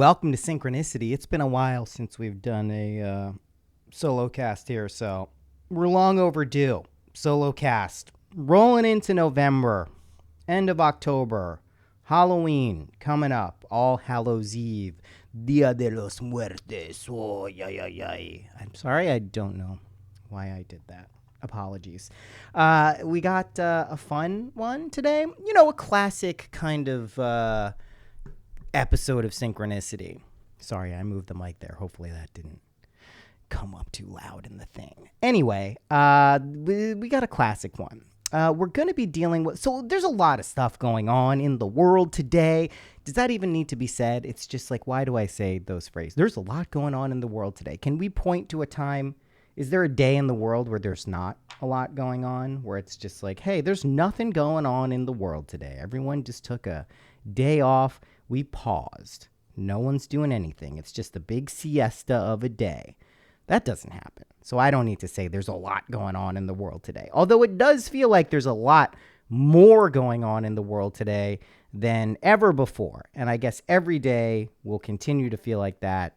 welcome to Synchronicity. It's been a while since we've done a solo cast here, so we're long overdue. Solo cast. Rolling into November, end of October, Halloween coming up, All Hallows Eve, Dia de los Muertos. Oh, I'm sorry, I don't know why I did that. Apologies. We got a fun one today. You know, a classic kind of episode of Synchronicity. Sorry, I moved the mic there. Hopefully that didn't come up too loud in the thing. Anyway, we got a classic one. We're going to be dealing with... So there's a lot of stuff going on in the world today. Does that even need to be said? It's just like, why do I say those phrases? There's a lot going on in the world today. Can we point to a time... Is there a day in the world where there's not a lot going on? Where it's just like, hey, there's nothing going on in the world today. Everyone just took a day off. We paused. No one's doing anything. It's just a big siesta of a day. That doesn't happen. So I don't need to say there's a lot going on in the world today. Although it does feel like there's a lot more going on in the world today than ever before. And I guess every day will continue to feel like that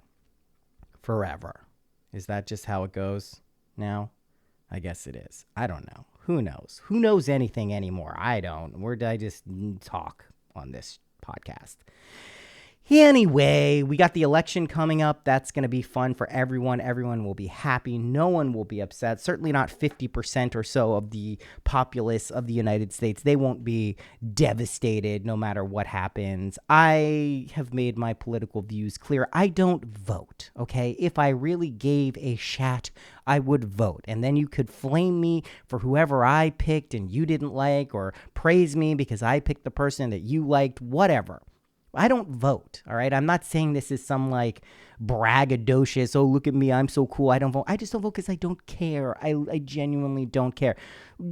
forever. Is that just how it goes now? I guess it is. I don't know. Who knows? Who knows anything anymore? I don't. I just talk on this podcast. Anyway, we got the election coming up. That's going to be fun for everyone. Everyone will be happy. No one will be upset. Certainly not 50% or so of the populace of the United States. They won't be devastated no matter what happens. I have made my political views clear. I don't vote, okay? If I really gave a shat, I would vote. And then you could flame me for whoever I picked and you didn't like, or praise me because I picked the person that you liked, whatever. I don't vote, all right? I'm not saying this is some, like, braggadocious, oh, look at me, I'm so cool, I don't vote. I just don't vote because I don't care. I genuinely don't care.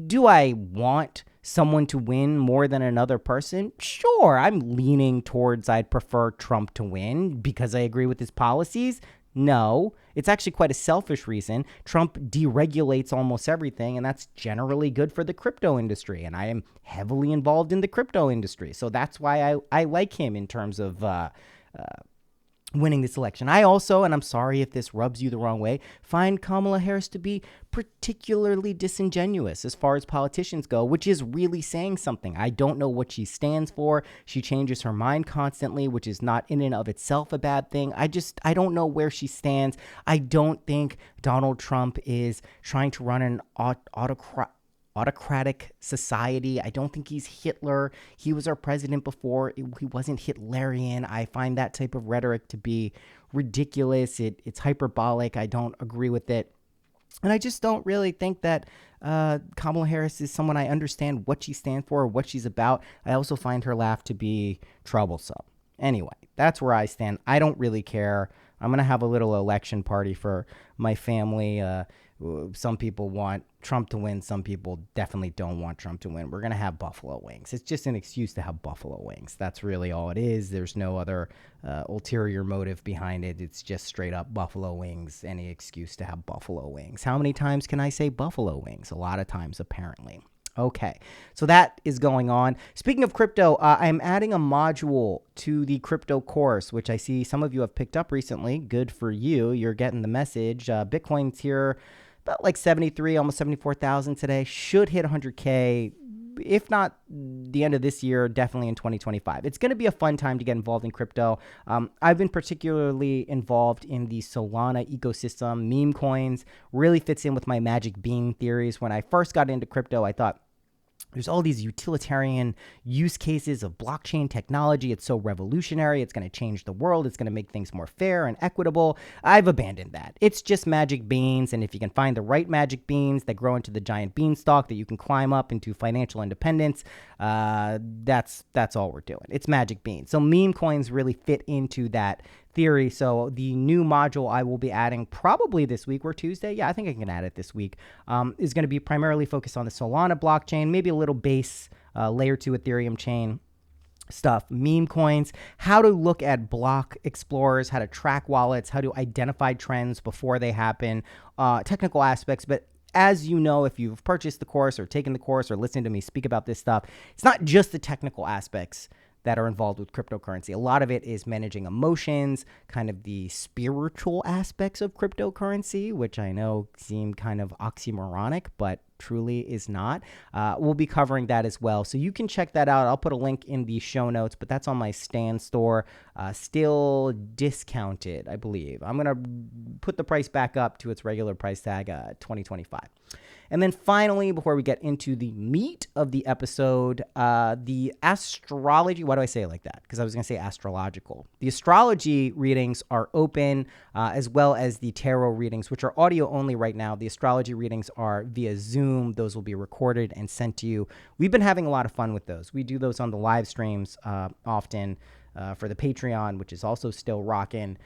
Do I want someone to win more than another person? Sure, I'm leaning towards I'd prefer Trump to win because I agree with his policies. No, it's actually quite a selfish reason. Trump deregulates almost everything, and that's generally good for the crypto industry. And I am heavily involved in the crypto industry. So that's why I like him in terms of winning this election. I also, and I'm sorry if this rubs you the wrong way, find Kamala Harris to be particularly disingenuous as far as politicians go, which is really saying something. I don't know what she stands for. She changes her mind constantly, which is not in and of itself a bad thing. I don't know where she stands. I don't think Donald Trump is trying to run an autocratic society. I don't think he's Hitler. He was our president before. He wasn't Hitlerian. I find that type of rhetoric to be ridiculous. It's hyperbolic. I don't agree with it. And I just don't really think that Kamala Harris is someone I understand what she stands for or what she's about. I also find her laugh to be troublesome. Anyway, that's where I stand. I don't really care. I'm going to have a little election party for my family. Some people want Trump to win. Some people definitely don't want Trump to win. We're going to have buffalo wings. It's just an excuse to have buffalo wings. That's really all it is. There's no other ulterior motive behind it. It's just straight up buffalo wings. Any excuse to have buffalo wings. How many times can I say buffalo wings? A lot of times, apparently. Okay, so that is going on. Speaking of crypto, I'm adding a module to the crypto course, which I see some of you have picked up recently. Good for you. You're getting the message. Bitcoin's here about like 73, almost 74,000 today. Should hit 100K, if not the end of this year, definitely in 2025. It's going to be a fun time to get involved in crypto. I've been particularly involved in the Solana ecosystem. Meme coins really fits in with my magic bean theories. When I first got into crypto, I thought, there's all these utilitarian use cases of blockchain technology. It's so revolutionary. It's going to change the world. It's going to make things more fair and equitable. I've abandoned that. It's just magic beans. And if you can find the right magic beans that grow into the giant beanstalk that you can climb up into financial independence, that's all we're doing. It's magic beans. So meme coins really fit into that theory. So the new module I will be adding probably this week or Tuesday. Yeah, I think I can add it this week. Is going to be primarily focused on the Solana blockchain, maybe a little base layer 2 Ethereum chain stuff, meme coins, how to look at block explorers, how to track wallets, how to identify trends before they happen, technical aspects. But as you know, if you've purchased the course or taken the course or listened to me speak about this stuff, it's not just the technical aspects that are involved with cryptocurrency. A lot of it is managing emotions, kind of the spiritual aspects of cryptocurrency, which I know seem kind of oxymoronic, but truly is not. We'll be covering that as well. So you can check that out. I'll put a link in the show notes, but that's on my Stan store. Still discounted, I believe. I'm going to put the price back up to its regular price tag, $20.25. And then finally, before we get into the meat of the episode, the astrology, why do I say it like that? Because I was going to say astrological. The astrology readings are open, as well as the tarot readings, which are audio only right now. The astrology readings are via Zoom. Those will be recorded and sent to you. We've been having a lot of fun with those. We do those on the live streams often for the Patreon, which is also still rocking.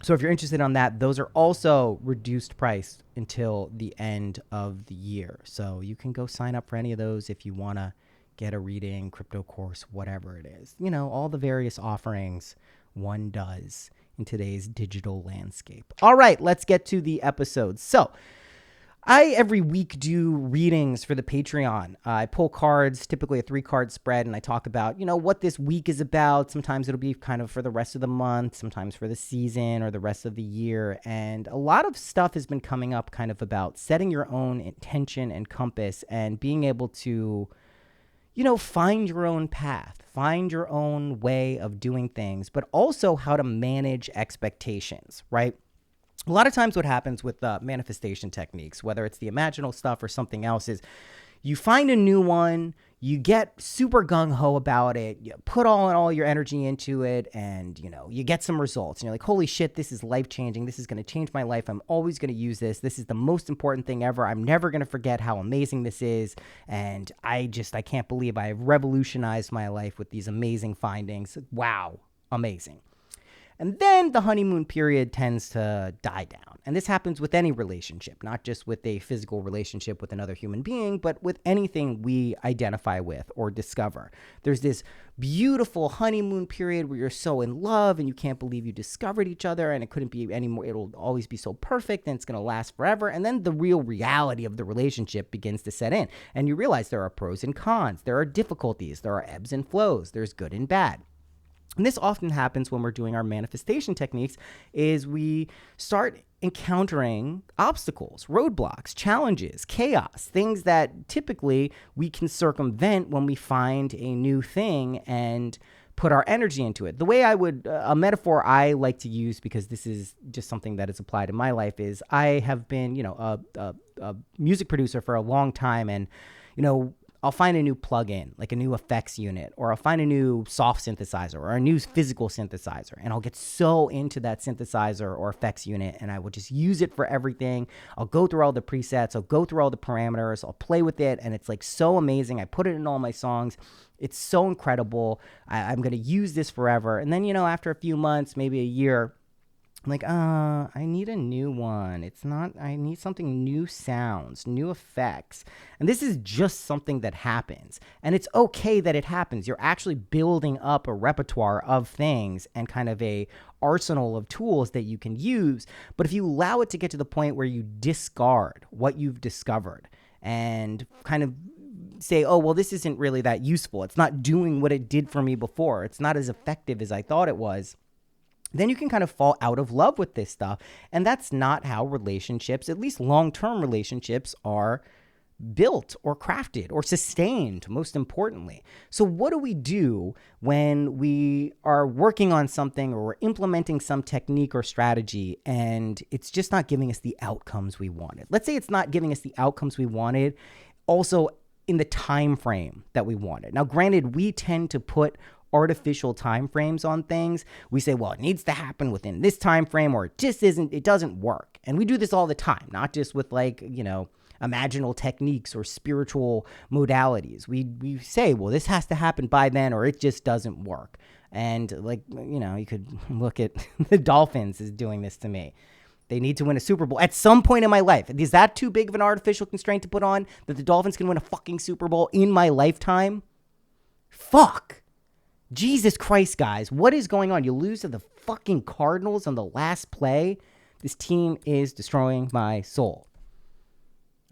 So if you're interested on that, those are also reduced price until the end of the year. So you can go sign up for any of those if you want to get a reading, crypto course, whatever it is. You know, all the various offerings one does in today's digital landscape. All right, let's get to the episode. So I, every week, do readings for the Patreon. I pull cards, typically a 3-card spread, and I talk about, you know, what this week is about. Sometimes it'll be kind of for the rest of the month, sometimes for the season or the rest of the year. And a lot of stuff has been coming up kind of about setting your own intention and compass and being able to, you know, find your own path, find your own way of doing things, but also how to manage expectations, right? A lot of times what happens with manifestation techniques, whether it's the imaginal stuff or something else, is you find a new one, you get super gung-ho about it, you put all your energy into it, and, you know, you get some results. And you're like, holy shit, this is life-changing. This is going to change my life. I'm always going to use this. This is the most important thing ever. I'm never going to forget how amazing this is. And I can't believe I have revolutionized my life with these amazing findings. Wow, amazing. And then the honeymoon period tends to die down. And this happens with any relationship, not just with a physical relationship with another human being, but with anything we identify with or discover. There's this beautiful honeymoon period where you're so in love and you can't believe you discovered each other and it couldn't be any more. It'll always be so perfect and it's going to last forever. And then the real reality of the relationship begins to set in. And you realize there are pros and cons. There are difficulties. There are ebbs and flows. There's good and bad. And this often happens when we're doing our manifestation techniques is we start encountering obstacles, roadblocks, challenges, chaos, things that typically we can circumvent when we find a new thing and put our energy into it. The way a metaphor I like to use, because this is just something that is applied in my life, is I have been, you know, a music producer for a long time, and, you know, I'll find a new plugin, like a new effects unit, or I'll find a new soft synthesizer or a new physical synthesizer, and I'll get so into that synthesizer or effects unit, and I will just use it for everything. I'll go through all the presets, I'll go through all the parameters, I'll play with it, and it's like so amazing. I put it in all my songs. It's so incredible. I'm going to use this forever. And then, you know, after a few months, maybe a year, I'm like, I need a new one. I need something, new sounds, new effects. And this is just something that happens. And it's okay that it happens. You're actually building up a repertoire of things and kind of a arsenal of tools that you can use. But if you allow it to get to the point where you discard what you've discovered and kind of say, oh, well, this isn't really that useful. It's not doing what it did for me before. It's not as effective as I thought it was. Then you can kind of fall out of love with this stuff. And that's not how relationships, at least long-term relationships, are built or crafted or sustained, most importantly. So what do we do when we are working on something or we're implementing some technique or strategy and it's just not giving us the outcomes we wanted? Let's say it's not giving us the outcomes we wanted, also in the time frame that we wanted. Now, granted, we tend to put artificial time frames on things. We say, well, it needs to happen within this time frame, or it doesn't work. And we do this all the time, not just with, like, you know, imaginal techniques or spiritual modalities. We say, well, this has to happen by then or it just doesn't work. And, like, you know, you could look at the Dolphins is doing this to me. They need to win a Super Bowl at some point in my life. Is that too big of an artificial constraint to put on, that the Dolphins can win a fucking Super Bowl in my lifetime? Fuck. Jesus Christ, guys, what is going on? You lose to the fucking Cardinals on the last play? This team is destroying my soul.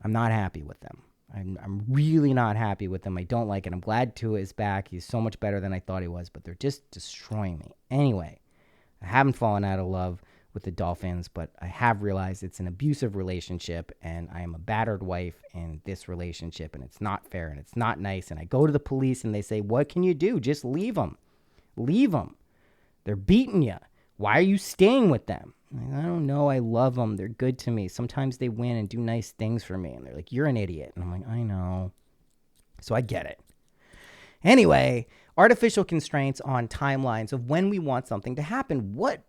I'm not happy with them. I'm really not happy with him. I don't like it. I'm glad Tua is back. He's so much better than I thought he was, but they're just destroying me. Anyway, I haven't fallen out of love with the Dolphins, but I have realized it's an abusive relationship, and I am a battered wife in this relationship, and it's not fair, and it's not nice. And I go to the police, and they say, what can you do? Just leave them. Leave them. They're beating you. Why are you staying with them? I don't know. I love them. They're good to me. Sometimes they win and do nice things for me. And they're like, you're an idiot. And I'm like, I know. So I get it. Anyway, artificial constraints on timelines of when we want something to happen. What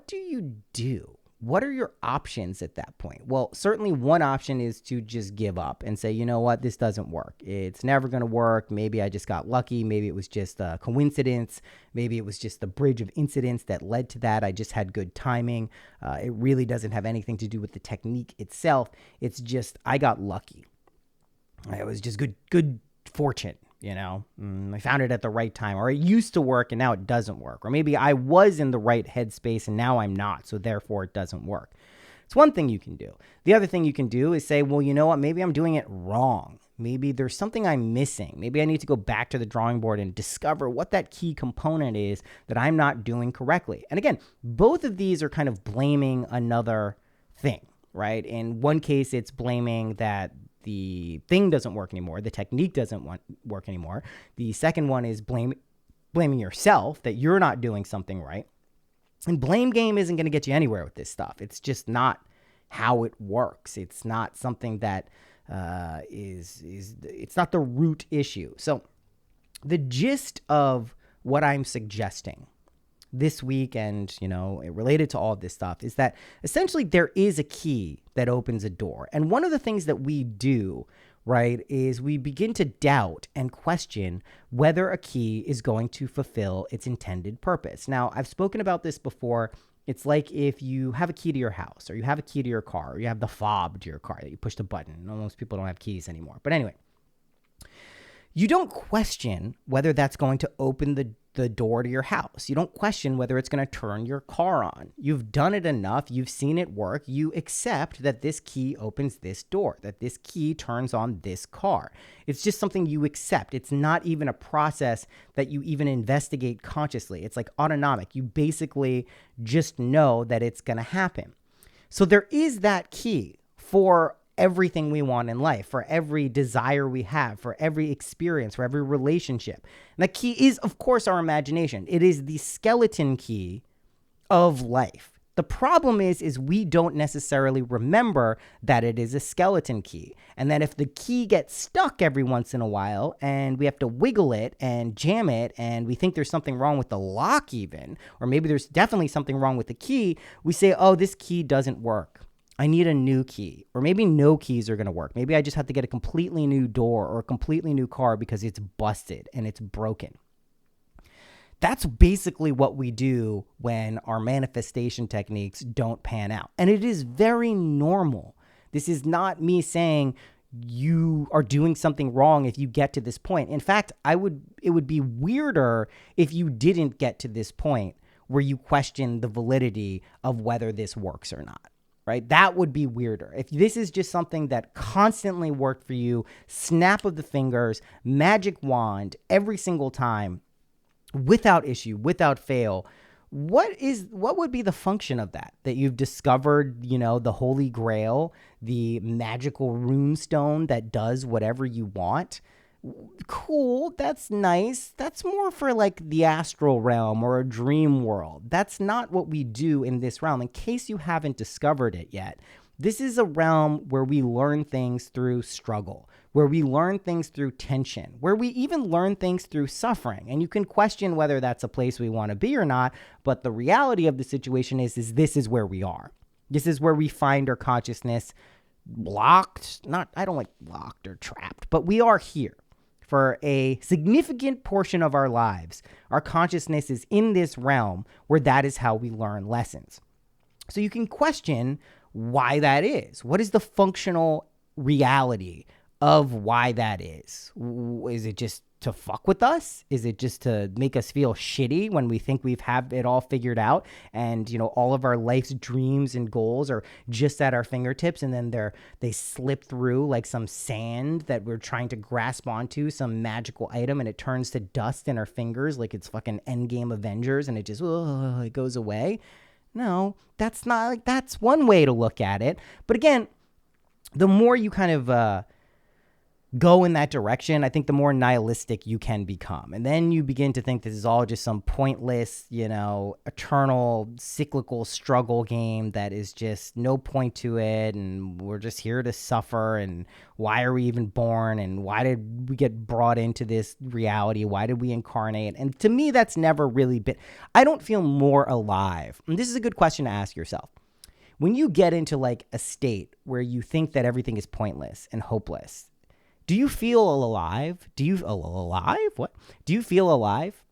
do you do? What are your options at that point? Well, certainly one option is to just give up and say, you know what, this doesn't work. It's never going to work. Maybe I just got lucky. Maybe it was just a coincidence. Maybe it was just the bridge of incidents that led to that. I just had good timing. It really doesn't have anything to do with the technique itself. It's just I got lucky. It was just good fortune. I found it at the right time, or it used to work and now it doesn't work. Or maybe I was in the right headspace and now I'm not, so therefore it doesn't work. It's one thing you can do. The other thing you can do is say, well, you know what? Maybe I'm doing it wrong. Maybe there's something I'm missing. Maybe I need to go back to the drawing board and discover what that key component is that I'm not doing correctly. And again, both of these are kind of blaming another thing, right? In one case, it's blaming that the thing doesn't work anymore. The technique doesn't work anymore. The second one is blaming yourself that you're not doing something right. And blame game isn't going to get you anywhere with this stuff. It's just not how it works. It's not something that it's not the root issue. So the gist of what I'm suggesting this week and, related to all of this stuff is that essentially there is a key that opens a door. And one of the things that we do, right, is we begin to doubt and question whether a key is going to fulfill its intended purpose. Now, I've spoken about this before. It's like if you have a key to your house or you have a key to your car or you have the fob to your car that you push the button. Most people don't have keys anymore. But anyway, you don't question whether that's going to open the door to your house. You don't question whether it's going to turn your car on. You've done it enough. You've seen it work. You accept that this key opens this door, that this key turns on this car. It's just something you accept. It's not even a process that you even investigate consciously. It's like autonomic. You basically just know that it's going to happen. So there is that key for everything we want in life, for every desire we have, for every experience, for every relationship. And that key is, of course, our imagination. It is the skeleton key of life. The problem is we don't necessarily remember that it is a skeleton key. And that if the key gets stuck every once in a while and we have to wiggle it and jam it and we think there's something wrong with the lock even, or maybe there's definitely something wrong with the key, we say, oh, this key doesn't work. I need a new key, or maybe no keys are going to work. Maybe I just have to get a completely new door or a completely new car because it's busted and it's broken. That's basically what we do when our manifestation techniques don't pan out. And it is very normal. This is not me saying you are doing something wrong if you get to this point. In fact, it would be weirder if you didn't get to this point where you question the validity of whether this works or not. Right? That would be weirder. If this is just something that constantly worked for you, snap of the fingers, magic wand, every single time, without issue, without fail, what would be the function of that? That you've discovered, the holy grail, the magical rune stone that does whatever you want? Cool, that's nice. That's more for like the astral realm or a dream world. That's not what we do in this realm. In case you haven't discovered it yet, this is a realm where we learn things through struggle, where we learn things through tension, where we even learn things through suffering. And you can question whether that's a place we want to be or not, but the reality of the situation is this is where we are. This is where we find our consciousness locked. I don't like locked or trapped, but we are here. For a significant portion of our lives, our consciousness is in this realm where that is how we learn lessons. So you can question why that is. What is the functional reality of why that is. Is it just to fuck with us? Is it just to make us feel shitty when we think we've have it all figured out and, all of our life's dreams and goals are just at our fingertips, and then they slip through like some sand that we're trying to grasp onto, some magical item, and it turns to dust in our fingers like it's fucking Endgame Avengers, and it just it goes away? No, that's not, like, that's one way to look at it. But again, the more you kind of go in that direction, I think the more nihilistic you can become. And then you begin to think this is all just some pointless, eternal cyclical struggle game that is just no point to it. And we're just here to suffer. And why are we even born? And why did we get brought into this reality? Why did we incarnate? And to me, that's never really been, I don't feel more alive. And this is a good question to ask yourself. When you get into like a state where you think that everything is pointless and hopeless, do you feel alive? Do you alive? What? Do you feel alive?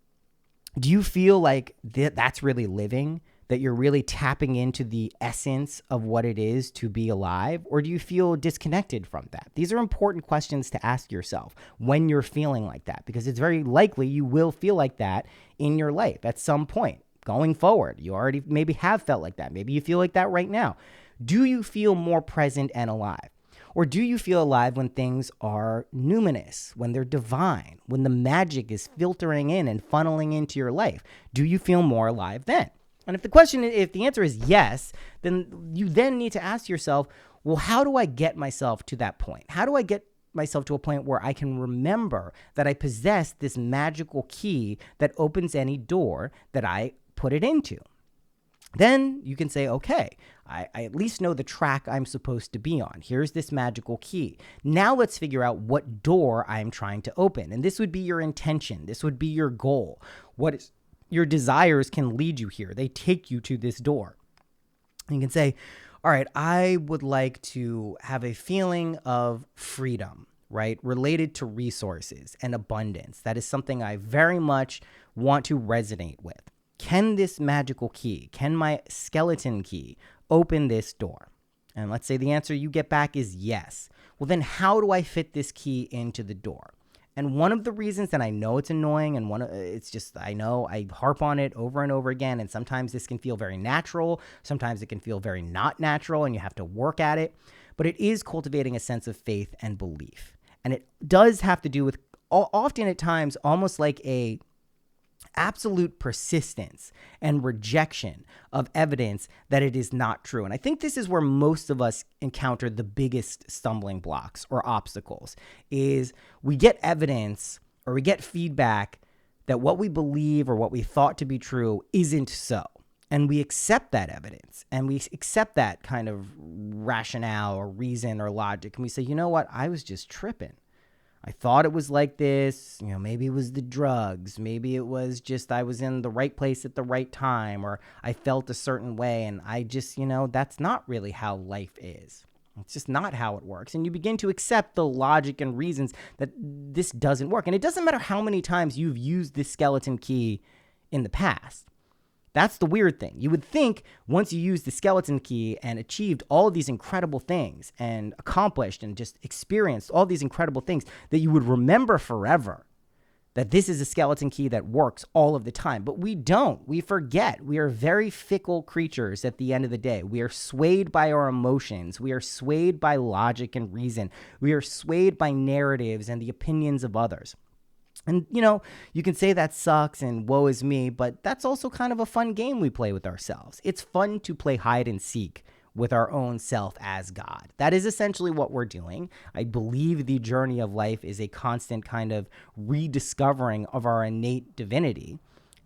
Do you feel like that's really living? That you're really tapping into the essence of what it is to be alive? Or do you feel disconnected from that? These are important questions to ask yourself when you're feeling like that, because it's very likely you will feel like that in your life at some point going forward. You already maybe have felt like that. Maybe you feel like that right now. Do you feel more present and alive? Or do you feel alive when things are numinous, when they're divine, when the magic is filtering in and funneling into your life? Do you feel more alive then? And if the answer is yes, then you then need to ask yourself, well, how do I get myself to that point? How do I get myself to a point where I can remember that I possess this magical key that opens any door that I put it into? Then you can say, okay, I at least know the track I'm supposed to be on. Here's this magical key. Now let's figure out what door I'm trying to open. And this would be your intention. This would be your goal. Your desires can lead you here. They take you to this door. And you can say, all right, I would like to have a feeling of freedom, right? Related to resources and abundance. That is something I very much want to resonate with. Can this magical key, can my skeleton key open this door? And let's say the answer you get back is yes. Well, then how do I fit this key into the door? And one of the reasons that I know it's annoying, and I know I harp on it over and over again, and sometimes this can feel very natural, sometimes it can feel very not natural, and you have to work at it, but it is cultivating a sense of faith and belief. And it does have to do with, often at times, almost like a absolute persistence and rejection of evidence that it is not true. And I think this is where most of us encounter the biggest stumbling blocks or obstacles, is we get evidence or we get feedback that what we believe or what we thought to be true isn't so. And we accept that evidence and we accept that kind of rationale or reason or logic. And we say, you know what? I was just tripping. I thought it was like this, maybe it was the drugs, maybe it was just I was in the right place at the right time, or I felt a certain way, and I just, that's not really how life is. It's just not how it works. And you begin to accept the logic and reasons that this doesn't work. And it doesn't matter how many times you've used this skeleton key in the past. That's the weird thing. You would think once you used the skeleton key and achieved all of these incredible things and accomplished and just experienced all these incredible things that you would remember forever that this is a skeleton key that works all of the time. But we don't. We forget. We are very fickle creatures at the end of the day. We are swayed by our emotions. We are swayed by logic and reason. We are swayed by narratives and the opinions of others. And, you can say that sucks and woe is me, but that's also kind of a fun game we play with ourselves. It's fun to play hide and seek with our own self as God. That is essentially what we're doing. I believe the journey of life is a constant kind of rediscovering of our innate divinity.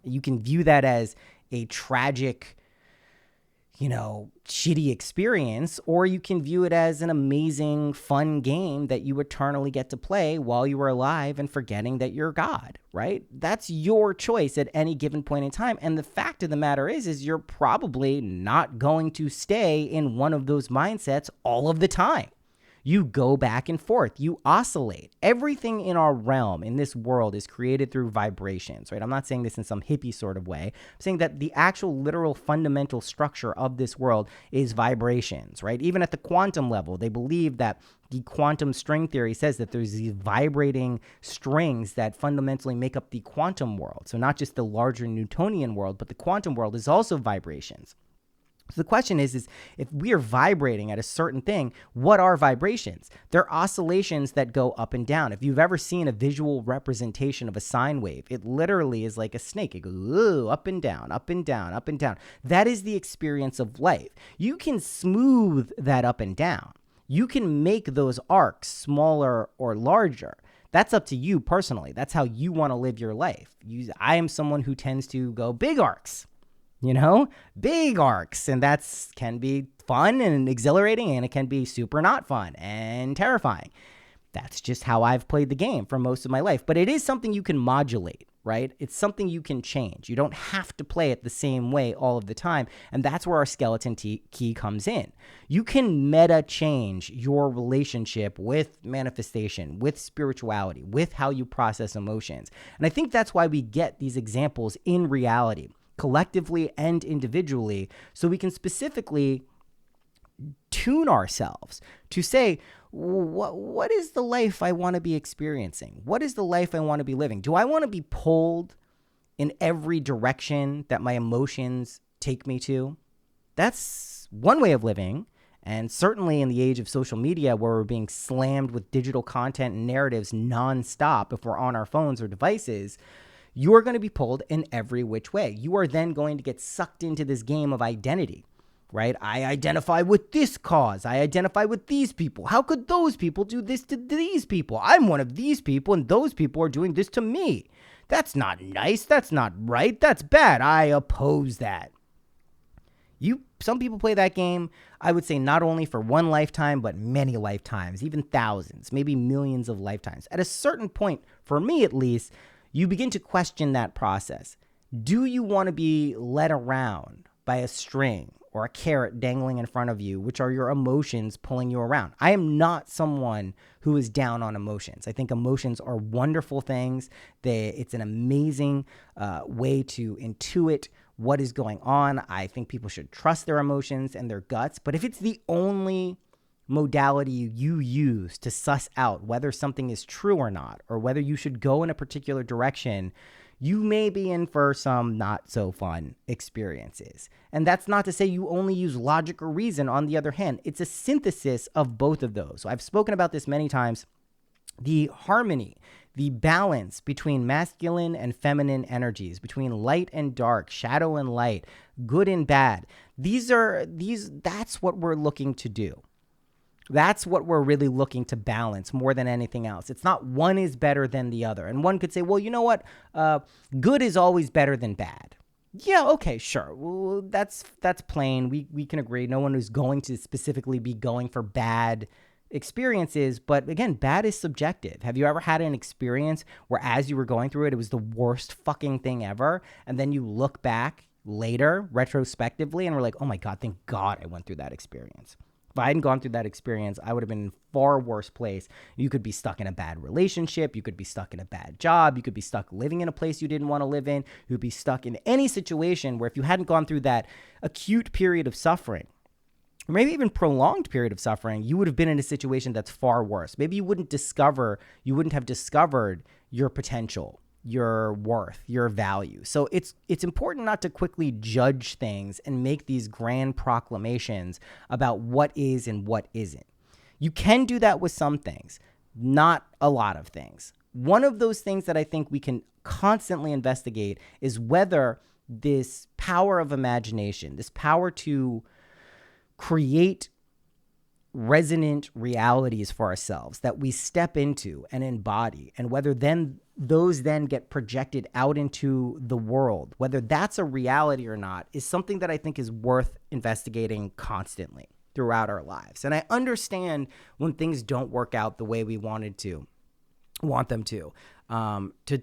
You can view that as a tragic, shitty experience, or you can view it as an amazing, fun game that you eternally get to play while you are alive and forgetting that you're God, right? That's your choice at any given point in time. And the fact of the matter is you're probably not going to stay in one of those mindsets all of the time. You go back and forth. You oscillate. Everything in our realm, in this world, is created through vibrations, right? I'm not saying this in some hippie sort of way. I'm saying that the actual literal fundamental structure of this world is vibrations, right? Even at the quantum level, they believe that the quantum string theory says that there's these vibrating strings that fundamentally make up the quantum world. So not just the larger Newtonian world, but the quantum world is also vibrations. So the question is if we are vibrating at a certain thing, what are vibrations? They're oscillations that go up and down. If you've ever seen a visual representation of a sine wave, it literally is like a snake. It goes up and down, up and down, up and down. That is the experience of life. You can smooth that up and down. You can make those arcs smaller or larger. That's up to you personally. That's how you want to live your life. I am someone who tends to go big arcs. Big arcs. And that's can be fun and exhilarating, and it can be super not fun and terrifying. That's just how I've played the game for most of my life. But it is something you can modulate, right? It's something you can change. You don't have to play it the same way all of the time. And that's where our skeleton key comes in. You can meta change your relationship with manifestation, with spirituality, with how you process emotions. And I think that's why we get these examples in reality, collectively and individually, so we can specifically tune ourselves to say, what is the life I want to be experiencing? What is the life I want to be living? Do I want to be pulled in every direction that my emotions take me to? That's one way of living. And certainly in the age of social media, where we're being slammed with digital content and narratives nonstop if we're on our phones or devices, you are going to be pulled in every which way. You are then going to get sucked into this game of identity, right? I identify with this cause. I identify with these people. How could those people do this to these people? I'm one of these people, and those people are doing this to me. That's not nice. That's not right. That's bad. I oppose that. Some people play that game, I would say, not only for one lifetime, but many lifetimes, even thousands, maybe millions of lifetimes. At a certain point, for me at least, you begin to question that process. Do you want to be led around by a string or a carrot dangling in front of you, which are your emotions pulling you around? I am not someone who is down on emotions. I think emotions are wonderful things. It's an amazing way to intuit what is going on. I think people should trust their emotions and their guts. But if it's the only modality you use to suss out whether something is true or not, or whether you should go in a particular direction, you may be in for some not so fun experiences. And that's not to say you only use logic or reason. On the other hand, it's a synthesis of both of those. So I've spoken about this many times. The harmony, the balance between masculine and feminine energies, between light and dark, shadow and light, good and bad. That's what we're looking to do. That's what we're really looking to balance more than anything else. It's not one is better than the other. And one could say, well, you know what? Good is always better than bad. Yeah, okay, sure. Well, that's plain. We can agree. No one is going to specifically be going for bad experiences. But again, bad is subjective. Have you ever had an experience where as you were going through it, it was the worst fucking thing ever? And then you look back later, retrospectively, and we're like, oh my God, thank God I went through that experience. If I hadn't gone through that experience, I would have been in a far worse place. You could be stuck in a bad relationship. You could be stuck in a bad job. You could be stuck living in a place you didn't want to live in. You could be stuck in any situation where if you hadn't gone through that acute period of suffering, or maybe even prolonged period of suffering, you would have been in a situation that's far worse. Maybe you wouldn't have discovered your potential, your worth, your value. So it's important not to quickly judge things and make these grand proclamations about what is and what isn't. You can do that with some things, not a lot of things. One of those things that I think we can constantly investigate is whether this power of imagination, this power to create resonant realities for ourselves that we step into and embody, and whether then those then get projected out into the world, whether that's a reality or not, is something that I think is worth investigating constantly throughout our lives. And I understand when things don't work out the way we want them to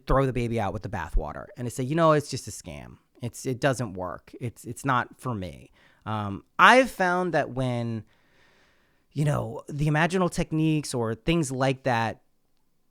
throw the baby out with the bathwater and to say, it's just a scam. It doesn't work. It's not for me. I've found that when the imaginal techniques or things like that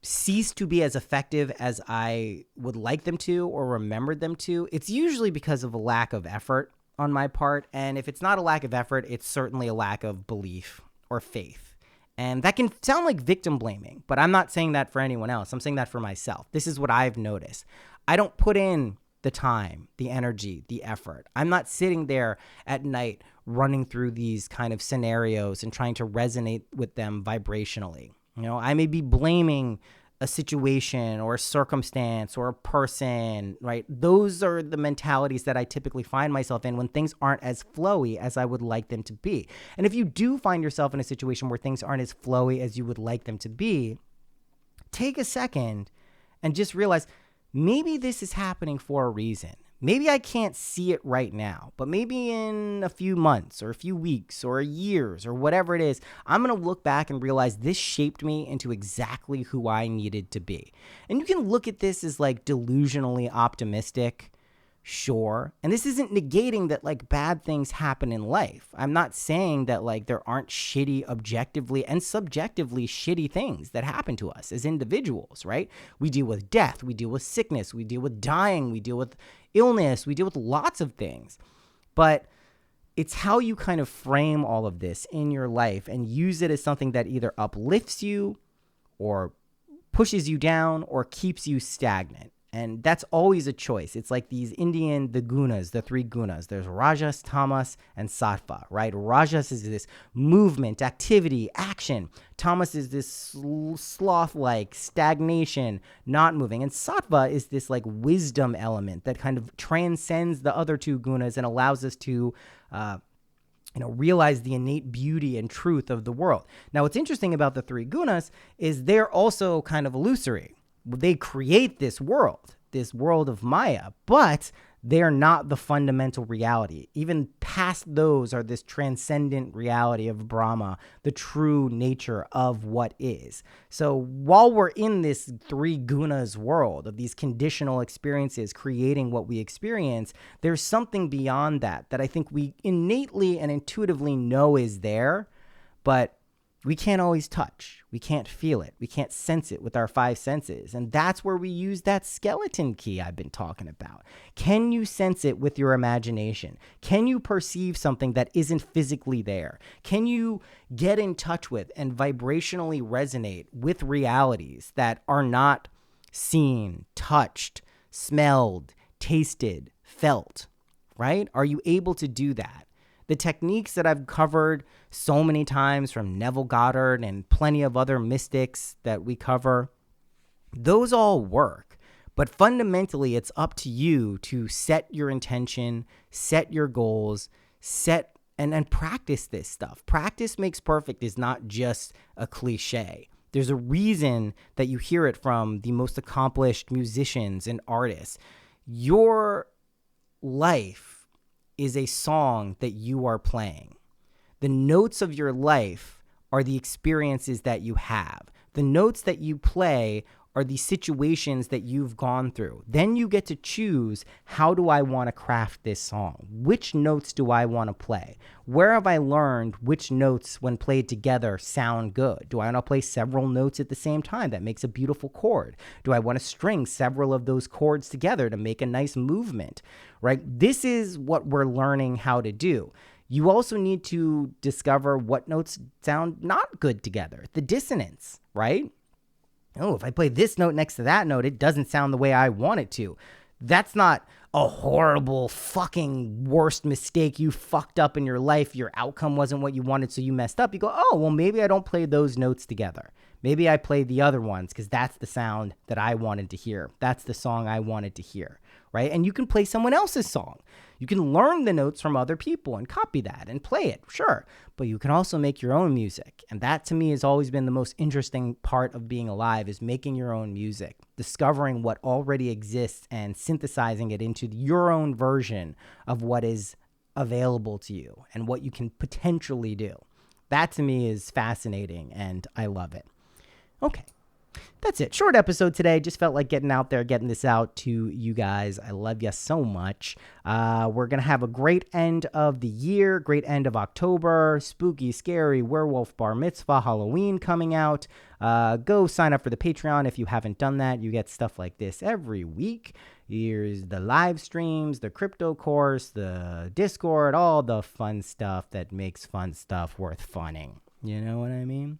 cease to be as effective as I would like them to or remembered them to, it's usually because of a lack of effort on my part. And if it's not a lack of effort, it's certainly a lack of belief or faith. And that can sound like victim blaming, but I'm not saying that for anyone else. I'm saying that for myself. This is what I've noticed. I don't put in the time, the energy, the effort. I'm not sitting there at night running through these kind of scenarios and trying to resonate with them vibrationally. I may be blaming a situation or a circumstance or a person, right? Those are the mentalities that I typically find myself in when things aren't as flowy as I would like them to be. And if you do find yourself in a situation where things aren't as flowy as you would like them to be, take a second and just realize maybe this is happening for a reason. Maybe I can't see it right now, but maybe in a few months or a few weeks or years or whatever it is, I'm going to look back and realize this shaped me into exactly who I needed to be. And you can look at this as like delusionally optimistic, sure. And this isn't negating that like bad things happen in life. I'm not saying that like there aren't shitty, objectively and subjectively shitty things that happen to us as individuals, right? We deal with death, we deal with sickness, we deal with dying, we deal with illness, we deal with lots of things. But it's how you kind of frame all of this in your life and use it as something that either uplifts you or pushes you down or keeps you stagnant. And that's always a choice. It's like the gunas, the three gunas. There's rajas, tamas, and sattva, right? Rajas is this movement, activity, action. Tamas is this sloth-like stagnation, not moving. And sattva is this like wisdom element that kind of transcends the other two gunas and allows us to realize the innate beauty and truth of the world. Now, what's interesting about the three gunas is they're also kind of illusory. They create this world of Maya, but they're not the fundamental reality. Even past those are this transcendent reality of Brahma, the true nature of what is. So while we're in this three gunas world of these conditional experiences creating what we experience, there's something beyond that I think we innately and intuitively know is there, but we can't always touch. We can't feel it. We can't sense it with our five senses. And that's where we use that skeleton key I've been talking about. Can you sense it with your imagination? Can you perceive something that isn't physically there? Can you get in touch with and vibrationally resonate with realities that are not seen, touched, smelled, tasted, felt, right? Are you able to do that? The techniques that I've covered so many times from Neville Goddard and plenty of other mystics that we cover, those all work. But fundamentally, it's up to you to set your intention, set your goals, and practice this stuff. Practice makes perfect is not just a cliche. There's a reason that you hear it from the most accomplished musicians and artists. Your life is a song that you are playing. The notes of your life are the experiences that you have. The notes that you play are the situations that you've gone through. Then you get to choose, how do I want to craft this song? Which notes do I want to play? Where have I learned which notes, when played together, sound good? Do I want to play several notes at the same time? That makes a beautiful chord. Do I want to string several of those chords together to make a nice movement, right? This is what we're learning how to do. You also need to discover what notes sound not good together, the dissonance, right? Oh, if I play this note next to that note, it doesn't sound the way I want it to. That's not a horrible fucking worst mistake you fucked up in your life. Your outcome wasn't what you wanted, so you messed up. You go, oh, well, maybe I don't play those notes together. Maybe I play the other ones because that's the sound that I wanted to hear. That's the song I wanted to hear, right? And you can play someone else's song. You can learn the notes from other people and copy that and play it, sure. But you can also make your own music. And that, to me, has always been the most interesting part of being alive, is making your own music, discovering what already exists and synthesizing it into your own version of what is available to you and what you can potentially do. That, to me, is fascinating, and I love it. Okay, That's it. Short episode today. Just felt like getting out there, getting this out to you guys. I love you so much. We're going to have a great end of the year, great end of October. Spooky, scary, werewolf, bar mitzvah, Halloween coming out. Go sign up for the Patreon if you haven't done that. You get stuff like this every week. Here's the live streams, the crypto course, the Discord, all the fun stuff that makes fun stuff worth funning. You know what I mean?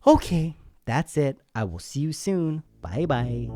Okay. That's it. I will see you soon. Bye-bye.